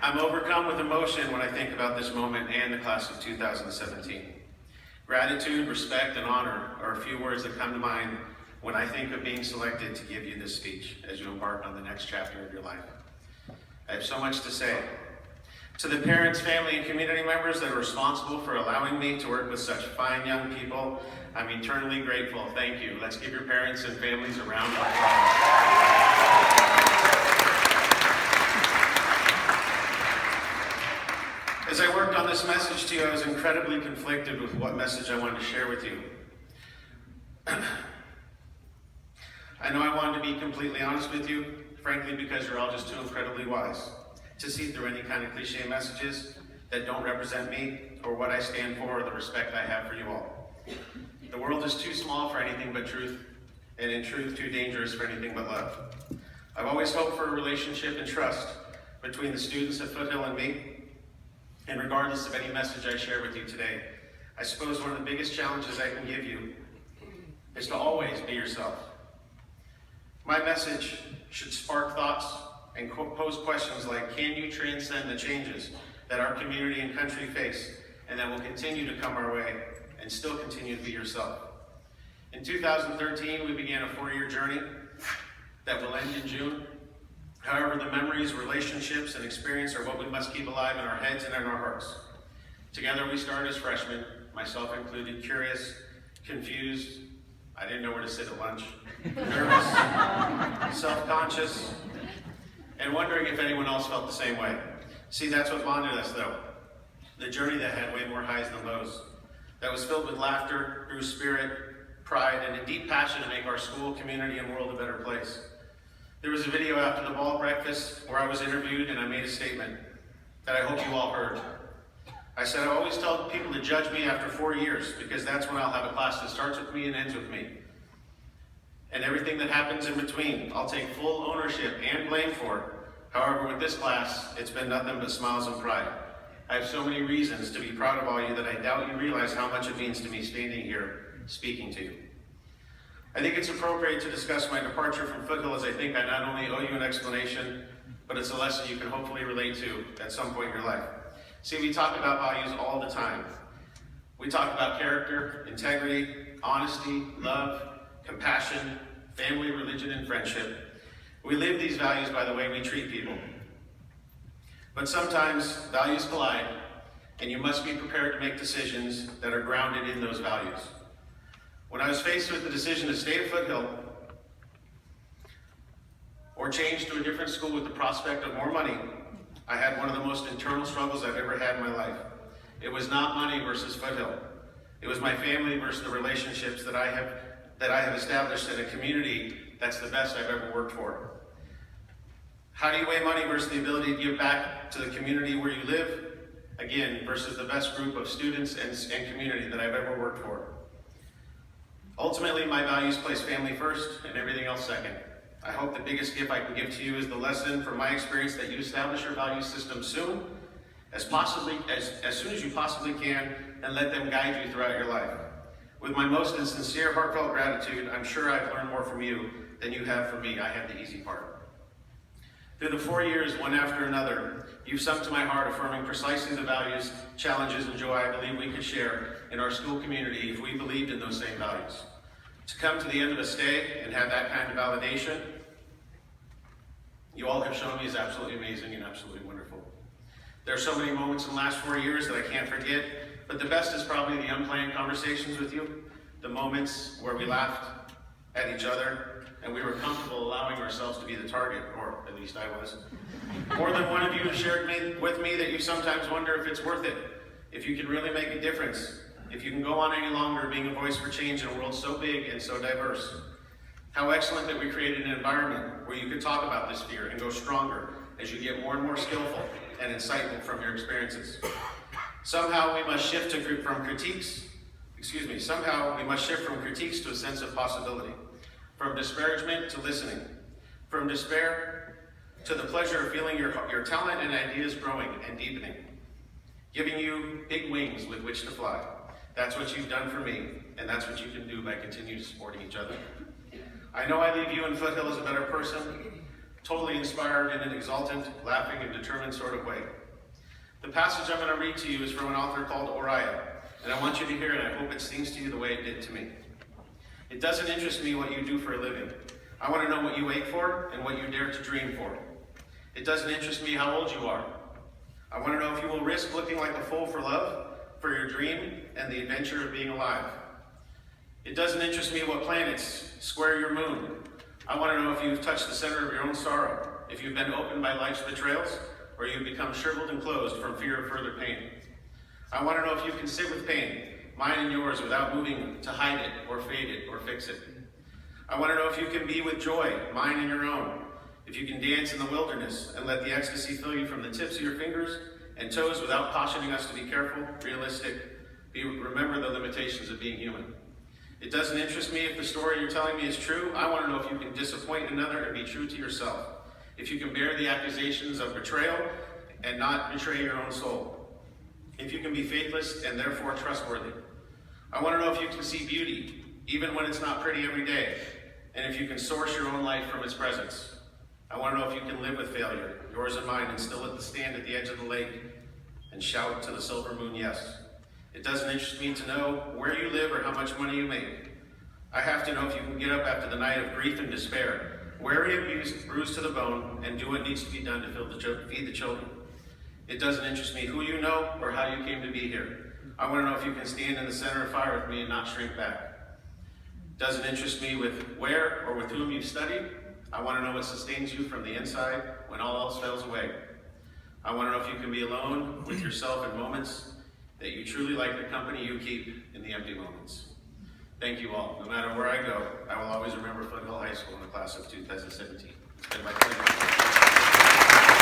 I'm overcome with emotion when I think about this moment and the class of 2017. Gratitude, respect, and honor are a few words that come to mind when I think of being selected to give you this speech as you embark on the next chapter of your life. I have so much to say. To the parents, family, and community members that are responsible for allowing me to work with such fine young people, I'm eternally grateful. Thank you. Let's give your parents and families a round of applause. As I worked on this message to you, I was incredibly conflicted with what message I wanted to share with you. I know I wanted to be completely honest with you, frankly, because you're all just too incredibly wise to see through any kind of cliche messages that don't represent me or what I stand for or the respect I have for you all. The world is too small for anything but truth, and in truth, too dangerous for anything but love. I've always hoped for a relationship and trust between the students at Foothill and me, and regardless of any message I share with you today, I suppose one of the biggest challenges I can give you is to always be yourself. My message should spark thoughts and pose questions like, can you transcend the changes that our community and country face and that will continue to come our way and still continue to be yourself? In 2013, we began a 4-year journey that will end in June. However, the memories, relationships, and experience are what we must keep alive in our heads and in our hearts. Together we started as freshmen, myself included, curious, confused, I didn't know where to sit at lunch, nervous, self-conscious, and wondering if anyone else felt the same way. See, that's what bonded us though. The journey that had way more highs than lows. That was filled with laughter, true spirit, pride, and a deep passion to make our school, community, and world a better place. There was a video after the ball breakfast where I was interviewed and I made a statement that I hope you all heard. I said, I always tell people to judge me after 4 years because that's when I'll have a class that starts with me and ends with me. And everything that happens in between, I'll take full ownership and blame for. However, with this class, it's been nothing but smiles and pride. I have so many reasons to be proud of all you that I doubt you realize how much it means to me standing here speaking to you. I think it's appropriate to discuss my departure from Foothill as I think I not only owe you an explanation, but it's a lesson you can hopefully relate to at some point in your life. See, we talk about values all the time. We talk about character, integrity, honesty, love, compassion, family, religion, and friendship. We live these values by the way we treat people. But sometimes values collide, and you must be prepared to make decisions that are grounded in those values. When I was faced with the decision to stay at Foothill or change to a different school with the prospect of more money, I had one of the most internal struggles I've ever had in my life. It was not money versus Foothill. It was my family versus the relationships that I have established in a community that's the best I've ever worked for. How do you weigh money versus the ability to give back to the community where you live? Again, versus the best group of students and community that I've ever worked for. Ultimately, my values place family first and everything else second. I hope the biggest gift I can give to you is the lesson from my experience that you establish your value system soon, as soon as you possibly can, and let them guide you throughout your life. With my most and sincere, heartfelt gratitude, I'm sure I've learned more from you than you have from me. I had the easy part. Through the 4 years, one after another, you've sunk to my heart, affirming precisely the values, challenges, and joy I believe we could share in our school community if we believed in those same values. To come to the end of a stay and have that kind of validation, you all have shown me is absolutely amazing and absolutely wonderful. There are so many moments in the last 4 years that I can't forget, but the best is probably the unplanned conversations with you, the moments where we laughed at each other and we were comfortable allowing ourselves to be the target, or at least I was. More than one of you have shared with me that you sometimes wonder if it's worth it, if you can really make a difference, if you can go on any longer being a voice for change in a world so big and so diverse. How excellent that we created an environment where you could talk about this fear and go stronger as you get more and more skillful and insightful from your experiences. Somehow we must shift from critiques to a sense of possibility, from disparagement to listening, from despair to the pleasure of feeling your talent and ideas growing and deepening, giving you big wings with which to fly. That's what you've done for me, and that's what you can do by continuing supporting each other. I know I leave you in Foothill as a better person, totally inspired in an exultant, laughing, and determined sort of way. The passage I'm going to read to you is from an author called Uriah, and I want you to hear it, and I hope it stings to you the way it did to me. It doesn't interest me what you do for a living. I want to know what you wait for and what you dare to dream for. It doesn't interest me how old you are. I want to know if you will risk looking like a fool for love, for your dream, and the adventure of being alive. It doesn't interest me what planets square your moon. I want to know if you've touched the center of your own sorrow, if you've been opened by life's betrayals, or you've become shriveled and closed from fear of further pain. I want to know if you can sit with pain, mine and yours, without moving to hide it, or fade it, or fix it. I want to know if you can be with joy, mine and your own, if you can dance in the wilderness and let the ecstasy fill you from the tips of your fingers and toes without cautioning us to be careful, realistic, remember the limitations of being human. It doesn't interest me if the story you're telling me is true. I want to know if you can disappoint another and be true to yourself. If you can bear the accusations of betrayal and not betray your own soul. If you can be faithless and therefore trustworthy. I want to know if you can see beauty, even when it's not pretty every day, and if you can source your own life from its presence. I want to know if you can live with failure, yours and mine, and still stand at the edge of the lake and shout to the silver moon, yes. It doesn't interest me to know where you live or how much money you make. I have to know if you can get up after the night of grief and despair, weary, abused, bruised to the bone, and do what needs to be done to feed the children. It doesn't interest me who you know or how you came to be here. I want to know if you can stand in the center of fire with me and not shrink back. It doesn't interest me with where or with whom you've studied. I want to know what sustains you from the inside when all else fails away. I want to know if you can be alone with yourself in moments that you truly like the company you keep in the empty moments. Thank you all. No matter where I go, I will always remember Foothill High School in the class of 2017. It's been my pleasure.